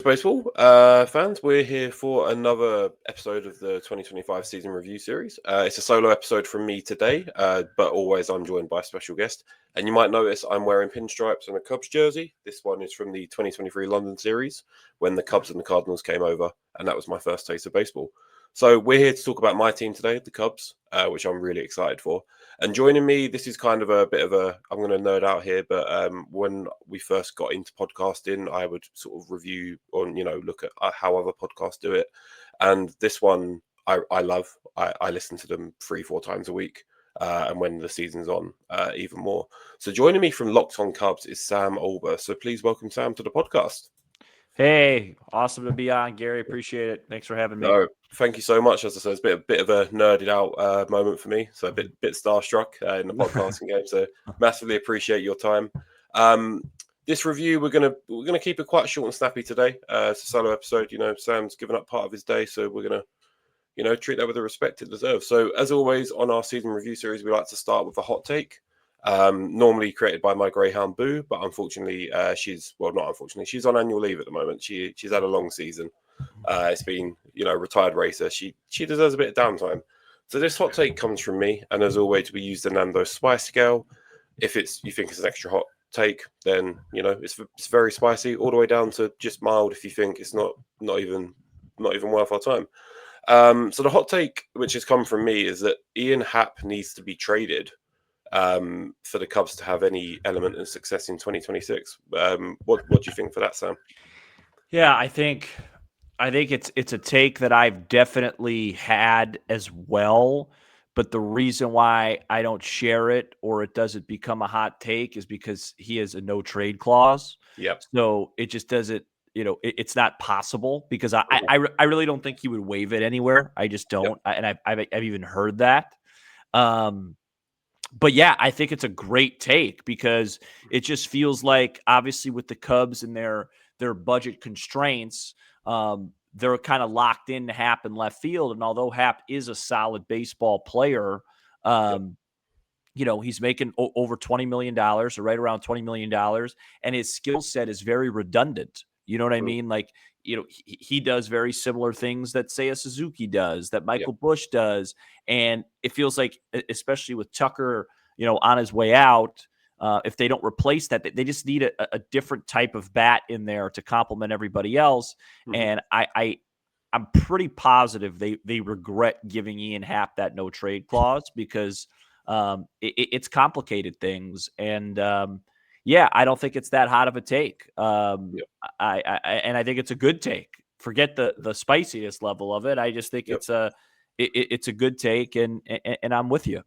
Baseball fans, we're here for another episode of the 2025 season review series. It's a solo episode from me today, but always I'm joined by a special guest. And you might notice I'm wearing pinstripes and a Cubs jersey. This one is from the 2023 London series when the Cubs and the Cardinals came over, and that was my first taste of baseball. So we're here to talk about my team today, the Cubs, which I'm really excited for. And joining me, this is kind of a bit of I'm going to nerd out here, but when we first got into podcasting, I would sort of review or, look at how other podcasts do it. And this one I love. I listen to them 3-4 times a week. And when the season's on, even more. So joining me from Locked On Cubs is Sam Olbur. So please welcome Sam to the podcast. Hey, awesome to be on, Gary. Appreciate it. Thanks for having me. No, thank you so much. As I said, it's a bit of a nerded out moment for me. So a bit starstruck in the podcasting game. So massively appreciate your time. This review, we're gonna keep it quite short and snappy today. It's a solo episode. Sam's given up part of his day, so we're gonna treat that with the respect it deserves. So as always on our season review series, we like to start with a hot take. Normally created by my greyhound Boo, but unfortunately, she's on annual leave at the moment. She's had a long season. It's been, retired racer. She deserves a bit of downtime. So this hot take comes from me, and as always, we use the Nando's spice scale. If you think it's an extra hot take, then it's very spicy, all the way down to just mild. If you think it's not even worth our time. So the hot take, which has come from me, is that Ian Happ needs to be traded for the Cubs to have any element of success in 2026. What do you think for that, Sam? Yeah, I think it's a take that I've definitely had as well. But the reason why I don't share it or it doesn't become a hot take is because he has a no trade clause. Yep. So it just doesn't, it's not possible because I really don't think he would waive it anywhere. I just don't. Yep. I've even heard that. But yeah, I think it's a great take because it just feels like, obviously, with the Cubs and their budget constraints, they're kind of locked in to Happ in left field. And although Happ is a solid baseball player, he's making over $20 million or right around $20 million, and his skill set is very redundant. You know what I mean? Like, he does very similar things that, say, a Suzuki does, that Michael Busch does. And it feels like, especially with Tucker, on his way out, if they don't replace that, they just need a different type of bat in there to complement everybody else. And I'm pretty positive they regret giving Ian Happ that no trade clause because it's complicated things. And I don't think it's that hot of a take. I think it's a good take. Forget the spiciness level of it. I just think it's a good take, and I'm with you.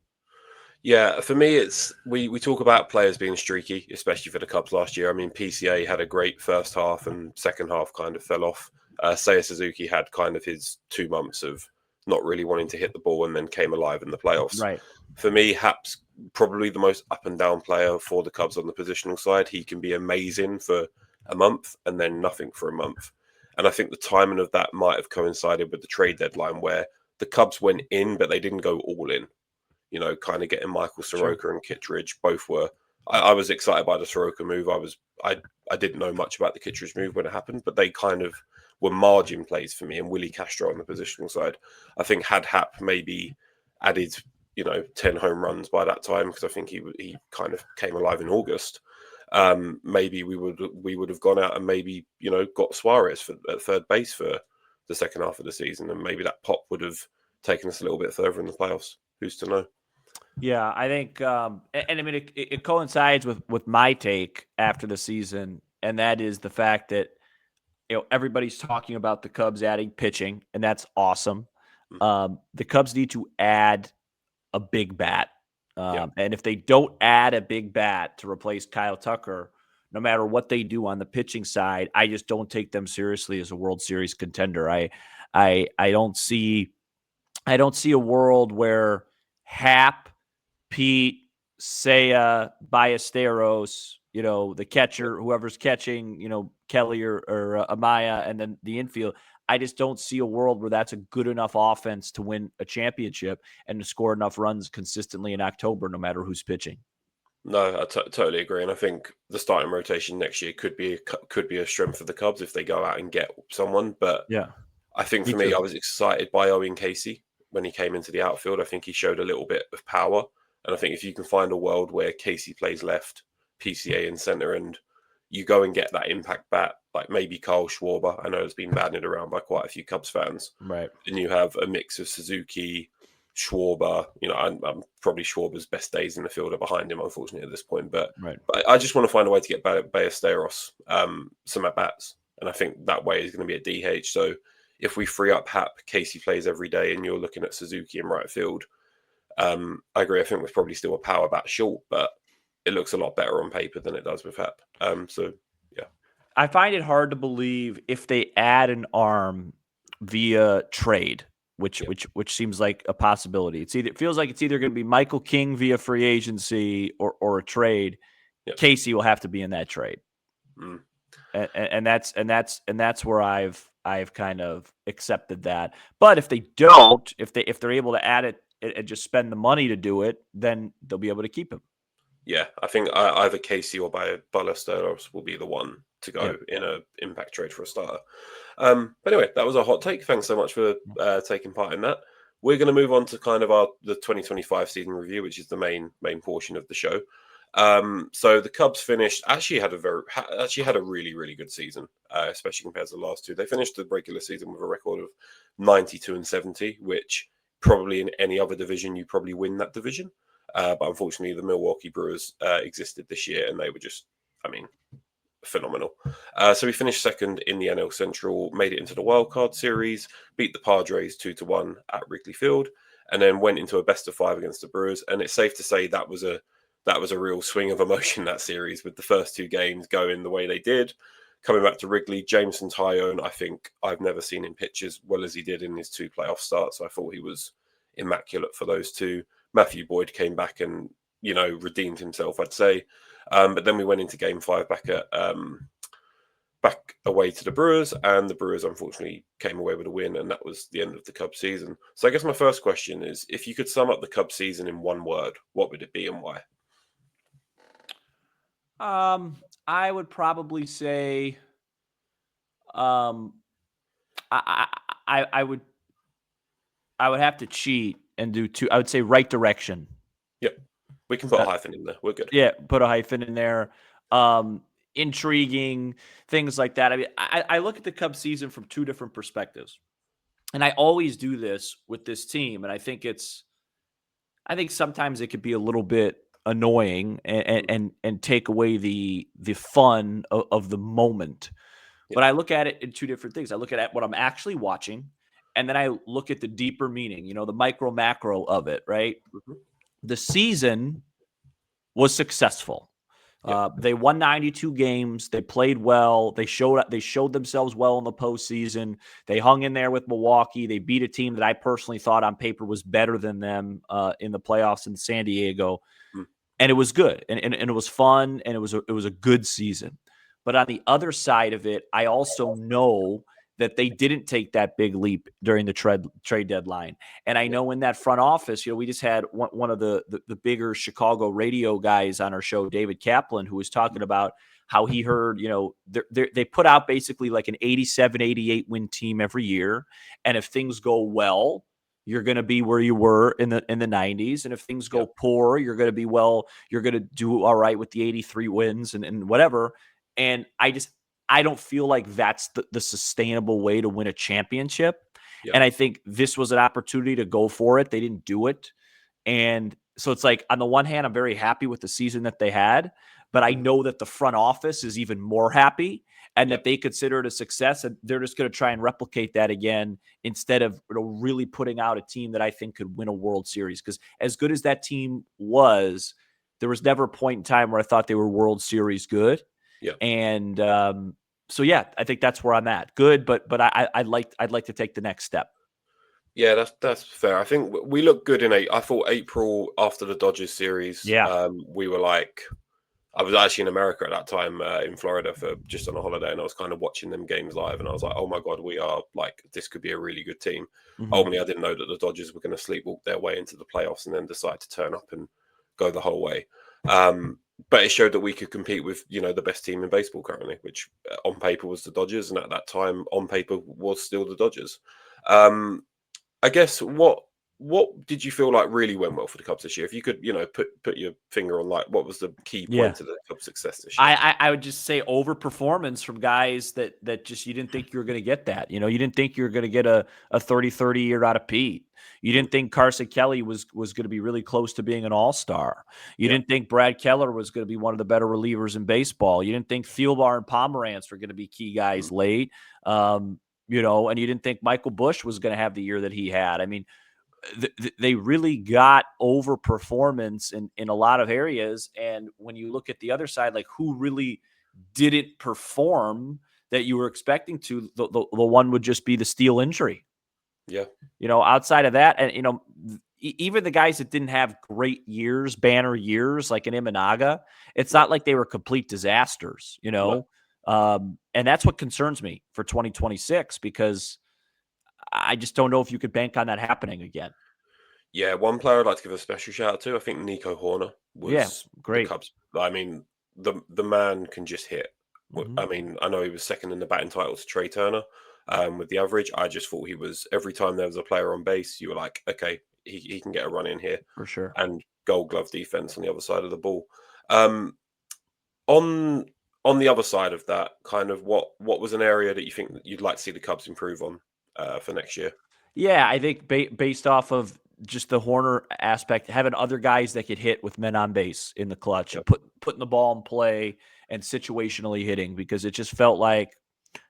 Yeah, for me, it's we talk about players being streaky, especially for the Cubs last year. I mean, PCA had a great first half and second half kind of fell off. Seiya Suzuki had kind of his 2 months of not really wanting to hit the ball and then came alive in the playoffs. Right. For me, Happ's probably the most up and down player for the Cubs on the positional side. He can be amazing for a month and then nothing for a month. And I think the timing of that might have coincided with the trade deadline where the Cubs went in, but they didn't go all in. Kind of getting Michael Soroka and Kittredge. Both were. I was excited by the Soroka move. I didn't know much about the Kittredge move when it happened, but they kind of were margin plays for me. And Willie Castro on the positional side, I think had Happ maybe added 10 home runs by that time, because I think he kind of came alive in August. Maybe we would have gone out and maybe got Suarez at third base for the second half of the season, and maybe that pop would have taken us a little bit further in the playoffs. Who's to know? Yeah, I think, and I mean, it coincides with my take after the season, and that is the fact that everybody's talking about the Cubs adding pitching, and that's awesome. The Cubs need to add a big bat, and if they don't add a big bat to replace Kyle Tucker, no matter what they do on the pitching side, I just don't take them seriously as a World Series contender. I don't see a world where Happ, Pete, Seiya, Ballesteros, the catcher, whoever's catching, Kelly or Amaya, and then the infield. I just don't see a world where that's a good enough offense to win a championship and to score enough runs consistently in October, no matter who's pitching. No, I totally agree, and I think the starting rotation next year could be a strength for the Cubs if they go out and get someone. But Yeah, I think me for me, too. I was excited by Owen Casey when he came into the outfield. I think he showed a little bit of power, and I think if you can find a world where Casey plays left, PCA in center, and you go and get that impact bat, like maybe Kyle Schwarber. I know it's been bandied around by quite a few Cubs fans. Right. And you have a mix of Suzuki, Schwarber. I'm probably Schwarber's best days in the field are behind him, unfortunately, at this point. But Right. I just want to find a way to get Ballesteros some at bats, and I think that way is going to be at DH. So if we free up Hap, Casey plays every day, and you're looking at Suzuki in right field. I agree. I think we're probably still a power bat short, but it looks a lot better on paper than it does with Hap. So yeah, I find it hard to believe if they add an arm via trade, which yeah, which seems like a possibility. It feels like it's either going to be Michael King via free agency or a trade. yeah. Casey will have to be in that trade, Mm. and that's where I've kind of accepted that. But if they don't, if they're able to add it and just spend the money to do it, then they'll be able to keep him. Yeah, I think either Casey or Ballesteros will be the one to Yeah. go in a impact trade for a starter. But anyway, that was a hot take. Thanks so much for taking part in that. We're going to move on to kind of the 2025 season review, which is the main portion of the show. So the Cubs finished actually had a really good season, especially compared to the last two. They finished the regular season with a record of 92-70, which probably in any other division you probably win that division. But unfortunately, the Milwaukee Brewers existed this year, and they were just, phenomenal. So we finished second in the NL Central, made it into the Wildcard Series, beat the Padres 2-1 at Wrigley Field, and then went into a best of 5 against the Brewers. And it's safe to say that was a real swing of emotion, that series, with the first two games going the way they did. Coming back to Wrigley, Jameson Taillon, I think I've never seen him pitch as well as he did in his 2 playoff starts. I thought he was immaculate for those two. Matthew Boyd came back and, redeemed himself, I'd say. But then we went into game 5 back away to the Brewers, and the Brewers unfortunately came away with a win, and that was the end of the Cubs season. So I guess my first question is, if you could sum up the Cubs season in one word, what would it be and why? I would probably say, um, I would have to cheat and do two. I would say right direction. Yep. We can put a hyphen in there. We're good. Yeah, put a hyphen in there. Intriguing, things like that. I mean, I look at the Cubs season from 2 different perspectives. And I always do this with this team. And I think sometimes it could be a little bit annoying and take away the fun of the moment. Yeah. But I look at it in 2 different things. I look at what I'm actually watching, and then I look at the deeper meaning, the micro macro of it, right? Mm-hmm. The season was successful. Yeah. They won 92 games. They played well. They showed themselves well in the postseason. They hung in there with Milwaukee. They beat a team that I personally thought on paper was better than them in the playoffs in San Diego. And it was good, and it was fun, and it was a good season. But on the other side of it, I also know that they didn't take that big leap during the trade deadline. And I know in that front office, we just had one of the bigger Chicago radio guys on our show, David Kaplan, who was talking about how he heard, they put out basically like an 87, 88 win team every year. And if things go well, you're going to be where you were in the 90s. And if things go poor, you're going to do all right with the 83 wins and whatever. And I don't feel like that's the sustainable way to win a championship. Yeah. And I think this was an opportunity to go for it. They didn't do it. And so it's like, on the one hand, I'm very happy with the season that they had, but I know that the front office is even more happy and that they consider it a success, and they're just going to try and replicate that again instead of really putting out a team that I think could win a World Series. Because as good as that team was, there was never a point in time where I thought they were World Series good. Yeah. And so yeah, I think that's where I'm at. Good, but I'd like to take the next step. Yeah, that's fair. I think we looked good in I thought April after the Dodgers series. Yeah. We were like, I was actually in America at that time, in Florida for just on a holiday, and I was kind of watching them games live, and I was like, oh my God, we are like, this could be a really good team. Mm-hmm. Only I didn't know that the Dodgers were going to sleepwalk their way into the playoffs and then decide to turn up and go the whole way. But it showed that we could compete with, the best team in baseball currently, which on paper was the Dodgers, and at that time, on paper was still the Dodgers. I guess what did you feel like really went well for the Cubs this year? If you could, put your finger on like what was the key point to the Cubs' success this year? I would just say overperformance from guys that just you didn't think you were going to get that. You didn't think you were going to get a 30-30 year out of Pete. You didn't think Carson Kelly was going to be really close to being an all-star. You didn't think Brad Keller was going to be one of the better relievers in baseball. You didn't think Thielbar and Pomeranz were going to be key guys late. And you didn't think Michael Busch was going to have the year that he had. I mean, they really got over performance in a lot of areas. And when you look at the other side, like who really didn't perform that you were expecting to, the one would just be the Steele injury. Yeah. Outside of that, and, even the guys that didn't have great years, banner years, like an Imanaga, it's not like they were complete disasters, No. And that's what concerns me for 2026, because I just don't know if you could bank on that happening again. Yeah, one player I'd like to give a special shout out to, I think Nico Horner was great. the Cubs. I mean, the man can just hit. Mm-hmm. I mean, I know he was second in the batting title to Trey Turner with the average. I just thought he was, every time there was a player on base, you were like, okay, he can get a run in here. For sure. And Gold Glove defense on the other side of the ball. On the other side of that, kind of what was an area that you think that you'd like to see the Cubs improve on for next year? Yeah, I think based off of just the Horner aspect, having other guys that could hit with men on base in the clutch, and putting the ball in play and situationally hitting, because it just felt like,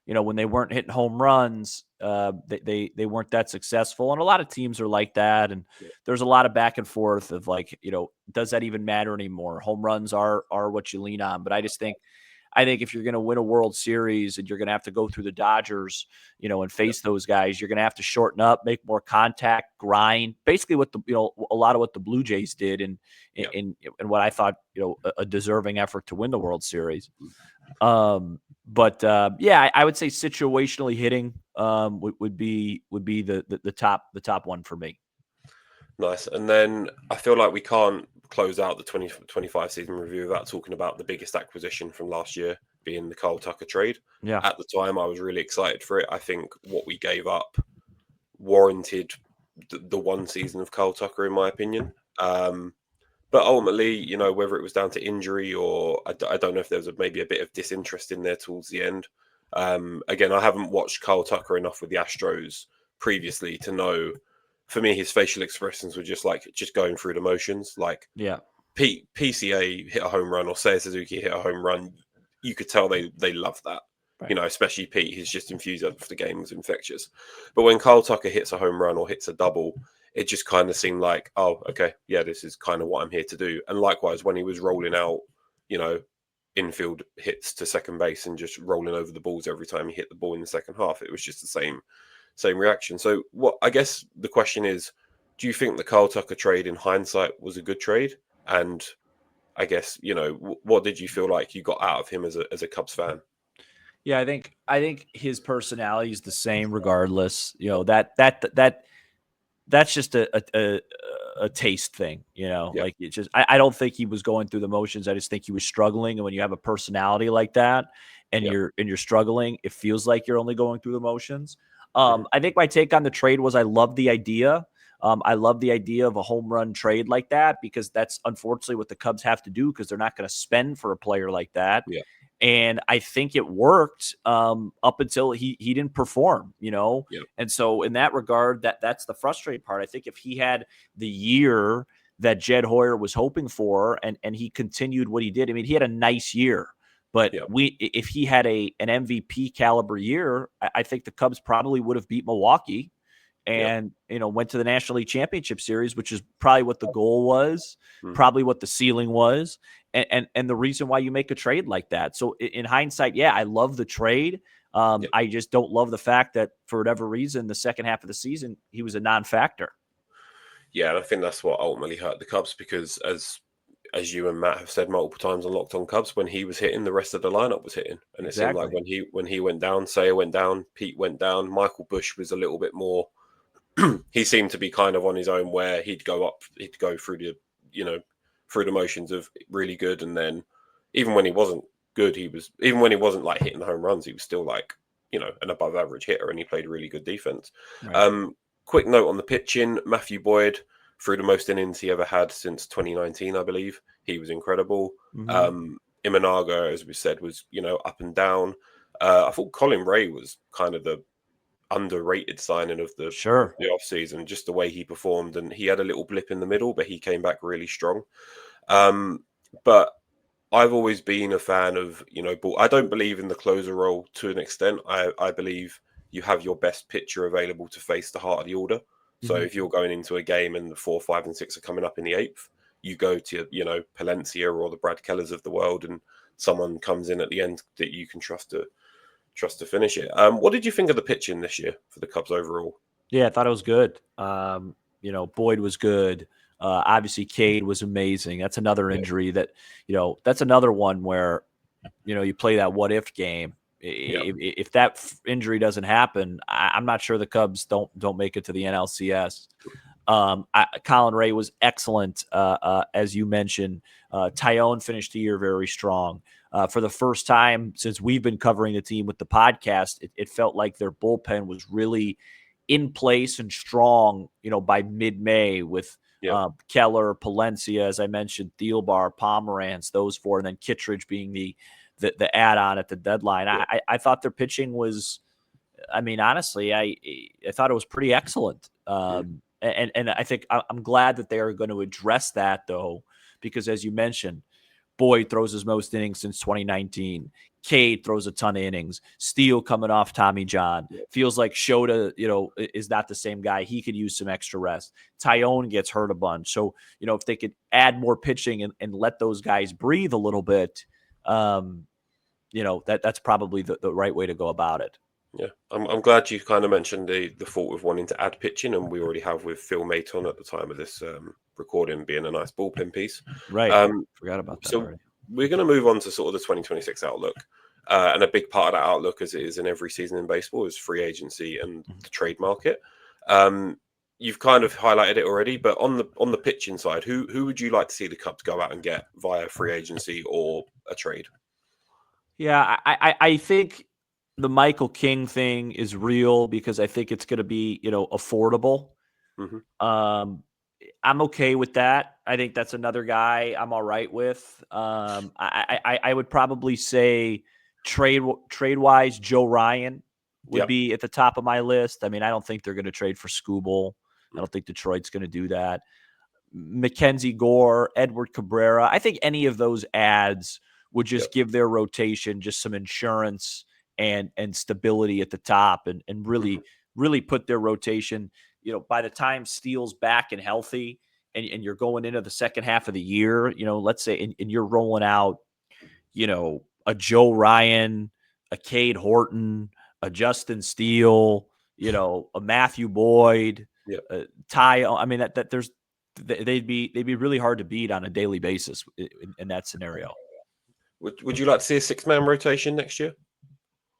when they weren't hitting home runs, they weren't that successful. And a lot of teams are like that. And there's a lot of back and forth of like, does that even matter anymore? Home runs are what you lean on. But I think if you're going to win a World Series and you're going to have to go through the Dodgers, and face those guys, you're going to have to shorten up, make more contact, grind, basically what a lot of what the Blue Jays did in what I thought, a deserving effort to win the World Series. But I would say situationally hitting would be the top one for me. Nice. And then I feel like we can't close out the 2025 season review without talking about the biggest acquisition from last year being the Kyle Tucker trade. Yeah. At the time, I was really excited for it. I think what we gave up warranted the one season of Kyle Tucker, in my opinion. But ultimately, whether it was down to injury or I don't know if there was maybe a bit of disinterest in there towards the end. Again, I haven't watched Kyle Tucker enough with the Astros previously to know. For me, his facial expressions were just going through the motions. Like, PCA hit a home run or Seiya Suzuki hit a home run. You could tell they love that. Right. Especially Pete. His just enthusiasm for the game was infectious. But when Kyle Tucker hits a home run or hits a double, it just kind of seemed like, oh, okay, yeah, this is kind of what I'm here to do. And likewise, when he was rolling out, infield hits to second base and just rolling over the balls every time he hit the ball in the second half, it was just the same reaction. So what I guess the question is, do you think the Kyle Tucker trade in hindsight was a good trade? And I guess, what did you feel like you got out of him as a Cubs fan? Yeah, I think his personality is the same regardless. That's just a taste thing, like it just, I don't think he was going through the motions. I just think he was struggling. And when you have a personality like that and you're struggling, it feels like you're only going through the motions. I think my take on the trade was I love the idea. I love the idea of a home run trade like that, because that's unfortunately what the Cubs have to do, because they're not going to spend for a player like that. Yeah. And I think it worked up until he didn't perform, And so in that regard, that's the frustrating part. I think if he had the year that Jed Hoyer was hoping for and he continued what he did, I mean, he had a nice year. But if he had an MVP caliber year, I think the Cubs probably would have beat Milwaukee and, went to the National League Championship Series, which is probably what the goal was, probably what the ceiling was, and the reason why you make a trade like that. So in hindsight, I love the trade. I just don't love the fact that for whatever reason, the second half of the season, he was a non-factor. Yeah, and I think that's what ultimately hurt the Cubs, because as you and Matt have said multiple times on Locked On Cubs, when he was hitting, the rest of the lineup was hitting. And it seemed like when he went down, Seiya went down, Pete went down, Michael Busch was a little bit more he seemed to be kind of on his own, where he'd go through through the motions of really good, and then even when he wasn't good, even when he wasn't like hitting the home runs, he was still like, an above average hitter, and he played really good defense. Right. Quick note on the pitching: Matthew Boyd threw the most innings he ever had since 2019, I believe. He was incredible. Imanaga, as we said, was up and down. I thought Colin Rea was kind of the underrated signing of the off season, just the way he performed, and he had a little blip in the middle, but he came back really strong. But I've always been a fan of, I don't believe in the closer role to an extent. I believe you have your best pitcher available to face the heart of the order. So if you're going into a game and the 4, 5, and 6 are coming up in the 8th, you go to, Palencia or the Brad Kellers of the world, and someone comes in at the end that you can trust to finish it. What did you think of the pitching this year for the Cubs overall? Yeah, I thought it was good. Boyd was good. Obviously, Cade was amazing. That's another injury that, that's another one where, you play that what if game. If that injury doesn't happen, I'm not sure the Cubs don't make it to the NLCS. Colin Rea was excellent, as you mentioned. Taillon finished the year very strong. For the first time since we've been covering the team with the podcast, it felt like their bullpen was really in place and strong, by mid-May with Keller, Palencia, as I mentioned, Thielbar, Pomeranz, those 4, and then Kittredge being the add-on at the deadline. I thought their pitching was, honestly, I thought it was pretty excellent. And I think I'm glad that they are going to address that, though, because as you mentioned, Boyd throws his most innings since 2019. Cade throws a ton of innings. Steele coming off Tommy John. Feels like Shota, is not the same guy. He could use some extra rest. Taillon gets hurt a bunch. So, if they could add more pitching and let those guys breathe a little bit, that's probably the right way to go about it. Yeah, I'm glad you kind of mentioned the thought of wanting to add pitching, and we already have with Phil Maton at the time of this recording being a nice bullpen piece. Right. Forgot about that. So already. We're going to move on to sort of the 2026 outlook. And a big part of that outlook, as it is in every season in baseball, is free agency and the trade market. You've kind of highlighted it already, but on the pitching side, who would you like to see the Cubs go out and get via free agency or a trade? Yeah, I think the Michael King thing is real because I think it's going to be, affordable. I'm okay with that. I think that's another guy I'm all right with. I would probably say trade wise, Joe Ryan would be at the top of my list. I don't think they're going to trade for Skubal. I don't think Detroit's going to do that. Mackenzie Gore, Edward Cabrera. I think any of those ads would just give their rotation just some insurance and stability at the top and really put their rotation, by the time Steele's back and healthy and you're going into the second half of the year, let's say, and you're rolling out, a Joe Ryan, a Cade Horton, a Justin Steele, a Matthew Boyd, Ty. They'd be really hard to beat on a daily basis in that scenario. Would you like to see a 6-man rotation next year?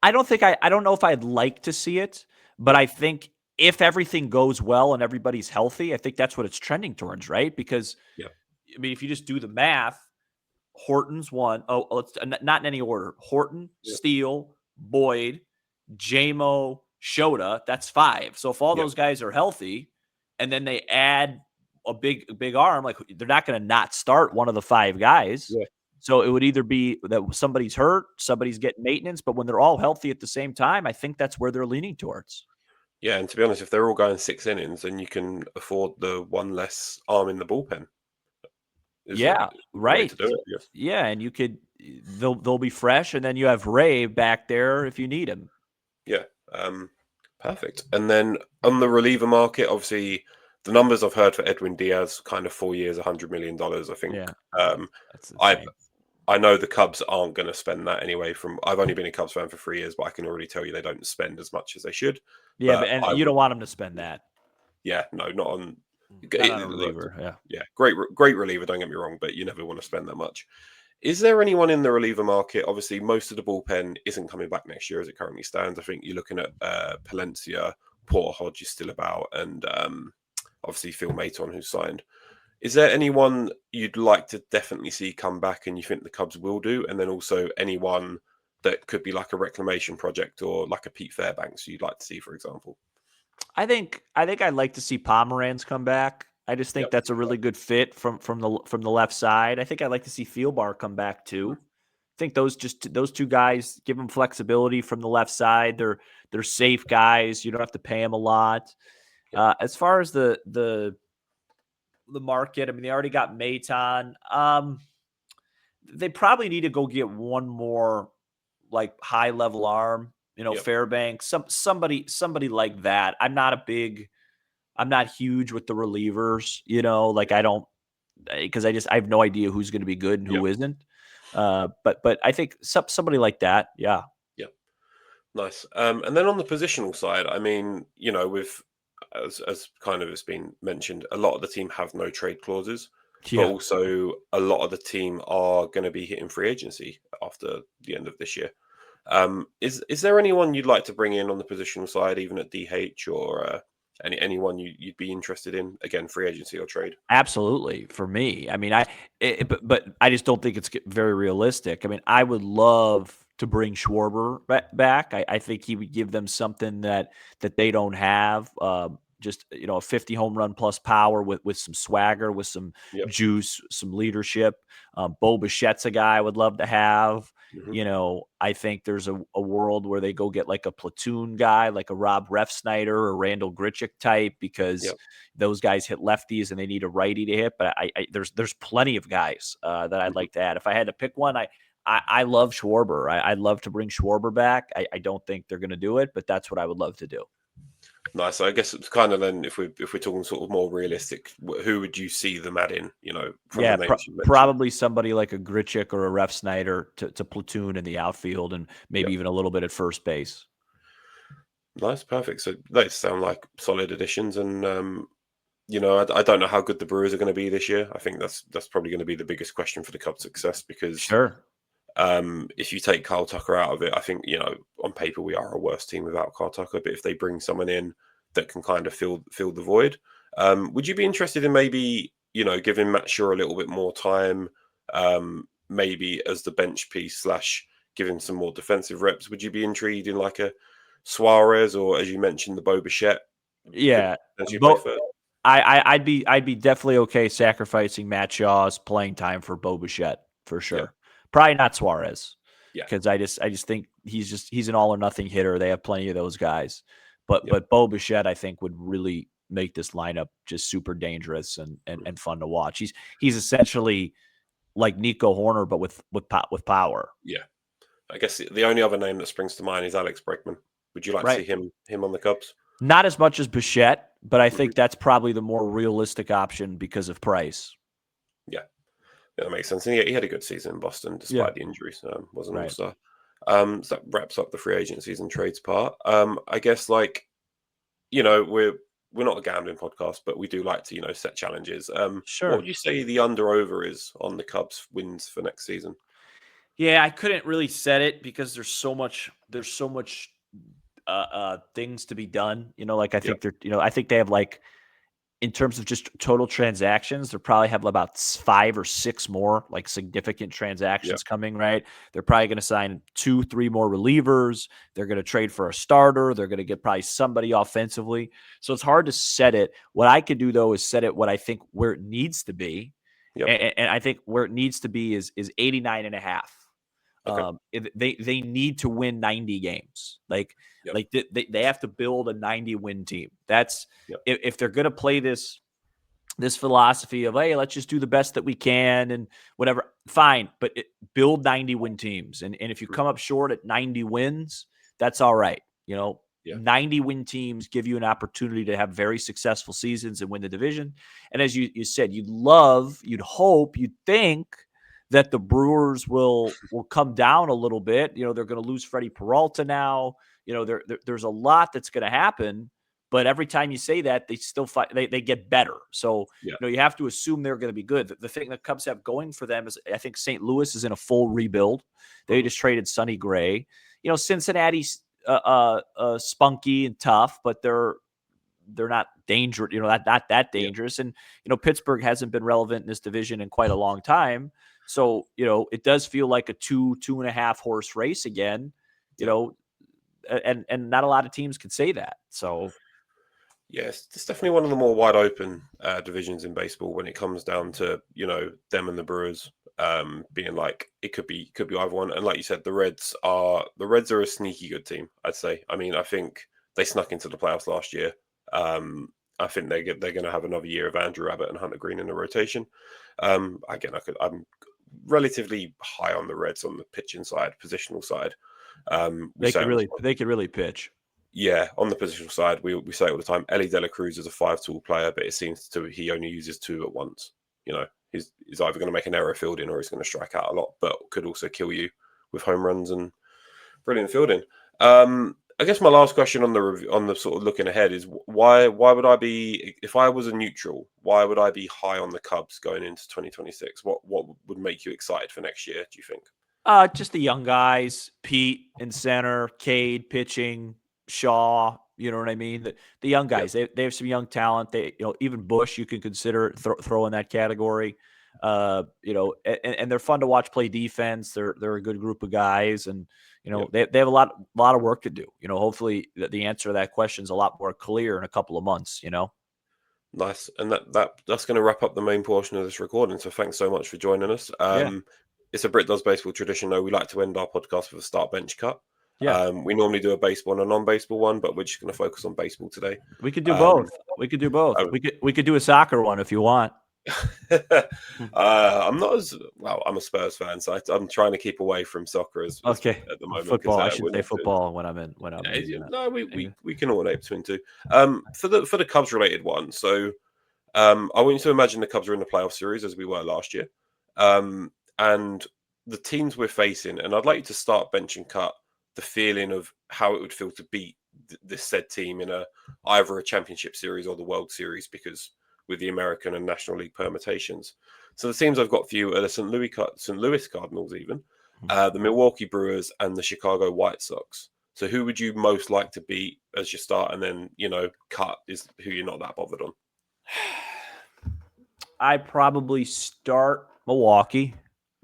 I don't know if I'd like to see it, but I think if everything goes well and everybody's healthy, I think that's what it's trending towards, right? Because if you just do the math, Horton's one. Oh, let's not in any order. Horton, Steele, Boyd, JMO, Shota. That's 5. So if all those guys are healthy, and then they add a big arm, like they're not going to not start one of the 5 guys. Yeah. So it would either be that somebody's hurt, somebody's getting maintenance, but when they're all healthy at the same time, I think that's where they're leaning towards. Yeah, and to be honest, if they're all going 6 innings, then you can afford the one less arm in the bullpen. Right. To do it, yes. Yeah, and you could they'll be fresh, and then you have Ray back there if you need him. Yeah, perfect. And then on the reliever market, obviously the numbers I've heard for Edwin Diaz, kind of 4 years, $100 million. I think. Yeah. I know the Cubs aren't going to spend that anyway. I've only been a Cubs fan for 3 years, but I can already tell you they don't spend as much as they should. Yeah, and you don't want them to spend that. Yeah, no, not on a reliever. Yeah, great reliever. Don't get me wrong, but you never want to spend that much. Is there anyone in the reliever market? Obviously, most of the bullpen isn't coming back next year as it currently stands. I think you're looking at Palencia, Porter Hodge is still about, and obviously Phil Maton, who's signed. Is there anyone you'd like to definitely see come back and you think the Cubs will do? And then also anyone that could be like a reclamation project or like a Pete Fairbanks you'd like to see, for example? I think I'd like to see Pomeranz come back. I just think Yep. that's a really good fit from the left side. I think I'd like to see Thielbar come back too. I think those two guys give them flexibility from the left side. They're safe guys. You don't have to pay them a lot. Yep. As far as the market, I mean, they already got Maton. They probably need to go get one more like high level arm. Yep. Fairbanks, somebody like that. I'm not huge with the relievers. I don't, because I have no idea who's going to be good and who isn't. But I think somebody like that, yeah. Nice. And then on the positional side, I mean, with as kind of it's been mentioned, a lot of the team have no trade clauses, but also a lot of the team are going to be hitting free agency after the end of this year. Is there anyone you'd like to bring in on the positional side, even at DH, or anyone you'd be interested in, again, free agency or trade? Absolutely, for me. I mean, but I just don't think it's very realistic. I mean, I would love to bring Schwarber back. I think he would give them something that they don't have. Just a 50 home run plus power with some swagger, with some juice, some leadership. Bo Bichette's a guy I would love to have. I think there's a world where they go get like a platoon guy, like a Rob Refsnyder or Randall Grichuk type, because those guys hit lefties and they need a righty to hit. But there's plenty of guys that I'd like to add. If I had to pick one, I love Schwarber. I'd love to bring Schwarber back. I don't think they're going to do it, but that's what I would love to do. Nice. So I guess it's kind of then, if we're talking sort of more realistic, who would you see them adding? From the names you mentioned? Probably somebody like a Grichuk or a Refsnyder to platoon in the outfield, and maybe even a little bit at first base. Nice, perfect. So they sound like solid additions, and I don't know how good the Brewers are going to be this year. I think that's probably going to be the biggest question for the Cubs' success, because if you take Kyle Tucker out of it, I think, on paper we are a worse team without Kyle Tucker. But if they bring someone in that can kind of fill the void, would you be interested in maybe, giving Matt Shaw a little bit more time, maybe as the bench piece / giving some more defensive reps? Would you be intrigued in like a Suarez, or, as you mentioned, the Bo Bichette? Yeah, I'd be definitely okay sacrificing Matt Shaw's playing time for Bo Bichette for sure. Yeah. Probably not Suarez, because I just think he's an all or nothing hitter. They have plenty of those guys, but Bo Bichette, I think, would really make this lineup just super dangerous and fun to watch. He's essentially like Nico Horner, but with power. Yeah, I guess the only other name that springs to mind is Alex Bregman. Would you like to see him on the Cubs? Not as much as Bichette, but I think that's probably the more realistic option because of price. Yeah, that makes sense. And he had a good season in Boston despite the injuries. Wasn't all-star. So that wraps up the free agencies and trades part. I guess, we're not a gambling podcast, but we do like to, set challenges. Sure. What would you say the under/over is on the Cubs wins for next season? Yeah, I couldn't really set it because there's so much things to be done. I think I think they have, like, in terms of just total transactions, they probably have about 5 or 6 more like significant transactions coming, right? They're probably going to sign 2-3 more relievers. They're going to trade for a starter. They're going to get probably somebody offensively. So it's hard to set it. What I could do, though, is set it what I think where it needs to be. And I think where it needs to be is 89.5. Okay. They need to win 90 games. They have to build a 90 win team. That's if they're going to play this philosophy of, hey, let's just do the best that we can and whatever. Fine, but build 90 win teams. And if you come up short at 90 wins, that's all right. 90 win teams give you an opportunity to have very successful seasons and win the division. And as you said, you'd hope, you'd think that the Brewers will come down a little bit. They're going to lose Freddie Peralta now. There's a lot that's going to happen, but every time you say that, they still fight. They get better. So you have to assume they're going to be good. The thing the Cubs have going for them is, I think St. Louis is in a full rebuild. They just traded Sonny Gray. Cincinnati's spunky and tough, but they're they're not dangerous, not that dangerous. And, Pittsburgh hasn't been relevant in this division in quite a long time. So, it does feel like a 2.5 horse race again, and not a lot of teams could say that. So, yes, it's definitely one of the more wide open divisions in baseball when it comes down to, them and the Brewers being like, it could be either one. And like you said, the Reds are a sneaky good team, I'd say. I mean, I think they snuck into the playoffs last year. I think they're going to have another year of Andrew Abbott and Hunter Green in the rotation. I'm relatively high on the Reds on the pitching side, positional side. They could really pitch. Yeah, on the positional side, we say it all the time. Ellie De La Cruz is a 5-tool player, but it seems he only uses 2 at once. He's either going to make an error fielding or he's going to strike out a lot, but could also kill you with home runs and brilliant fielding. I guess my last question on the sort of looking ahead is why would I be, if I was a neutral, why would I be high on the Cubs going into 2026? What would make you excited for next year, do you think? Just the young guys, Pete in center, Cade pitching, Shaw, you know what I mean? The young guys, they have some young talent. They, even Bush, you can consider throw in that category. And they're fun to watch play defense. They're a good group of guys, and they have a lot of work to do. Hopefully the answer to that question is a lot more clear in a couple of months. Nice, and that's going to wrap up the main portion of this recording. So thanks so much for joining us. It's a Brit Does Baseball tradition, though. We like to end our podcast with a start bench cut. Yeah. We normally do a baseball and a non-baseball one, but we're just going to focus on baseball today. We could do both. We could do both. We could do a soccer one if you want. I'm not as well. I'm a Spurs fan, so I'm trying to keep away from soccer at the moment. Football. I should say football when I'm in. No, we can alternate between two. For the Cubs related one. So, I want you to imagine the Cubs are in the playoff series as we were last year, and the teams we're facing. And I'd like you to start bench and cut the feeling of how it would feel to beat this said team in either a championship series or the World Series, because with the American and National League permutations. So the teams I've got for you are the St. Louis Cardinals, even the Milwaukee Brewers and the Chicago White Sox. So who would you most like to beat as your start, and then cut is who you're not that bothered on? I'd probably start Milwaukee.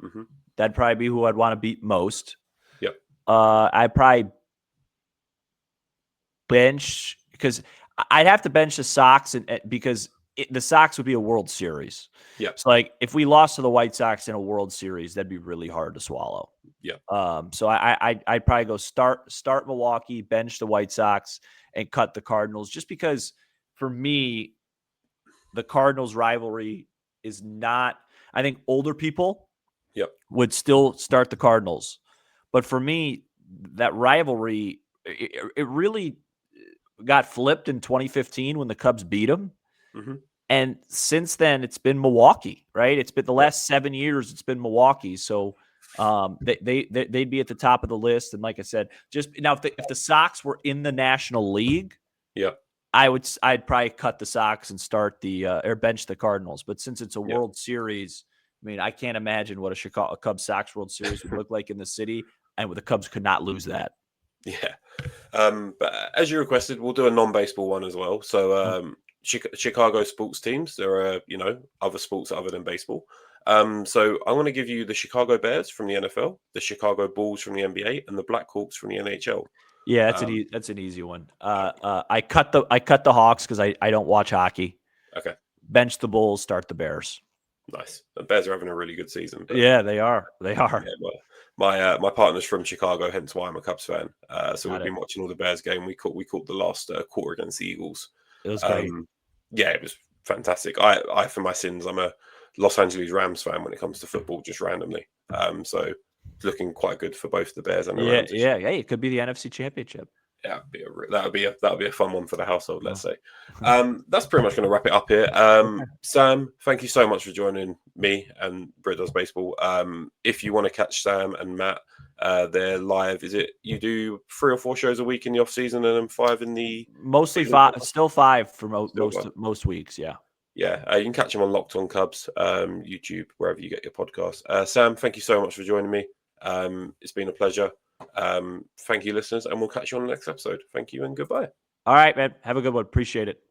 Mm-hmm. That'd probably be who I'd want to beat most. Yep. I'd probably bench, because I'd have to bench the Sox because the Sox would be a World Series. Yeah. So like if we lost to the White Sox in a World Series, that'd be really hard to swallow. Yeah. So I'd probably go start Milwaukee, bench the White Sox, and cut the Cardinals, just because for me, the Cardinals rivalry is not, I think older people would still start the Cardinals. But for me, that rivalry, it really got flipped in 2015 when the Cubs beat them. Mm-hmm. And since then, it's been Milwaukee, right? It's been the last 7 years. It's been Milwaukee. So they'd be at the top of the list. And like I said, just now, if the Sox were in the National League, I'd probably cut the Sox and start or bench the Cardinals. But since it's a World Series, I mean, I can't imagine what a Cubs Sox World Series would look like in the city, and the Cubs could not lose that. Yeah. But as you requested, we'll do a non-baseball one as well. So Chicago sports teams, there are other sports other than baseball. So I want to give you the Chicago Bears from the NFL, the Chicago Bulls from the NBA, and the Blackhawks from the NHL. Yeah, that's an easy one. I cut the Hawks because I don't watch hockey. Okay. Bench the Bulls, start the Bears. Nice. The Bears are having a really good season. Yeah, they are. Yeah, my partner's from Chicago, hence why I'm a Cubs fan. So we've been watching all the Bears game. We caught the last quarter against the Eagles. It was great. Yeah, it was fantastic. I for my sins, I'm a Los Angeles Rams fan when it comes to football, just randomly. So it's looking quite good for both the Bears and the Rams. Yeah. Hey, it could be the NFC Championship. Yeah, that'll be a fun one for the household, let's say. That's pretty much going to wrap it up here. Sam, thank you so much for joining me and Brit Does Baseball. If you want to catch Sam and Matt, they're live. Is it you do 3 or 4 shows a week in the off season and then 5 in the mostly 5, still 5 for most weeks? Yeah. You can catch them on Locked On Cubs, YouTube, wherever you get your podcasts. Sam, thank you so much for joining me. It's been a pleasure. Thank you, listeners, and we'll catch you on the next episode. Thank you and goodbye. All right, man. Have a good one. Appreciate it.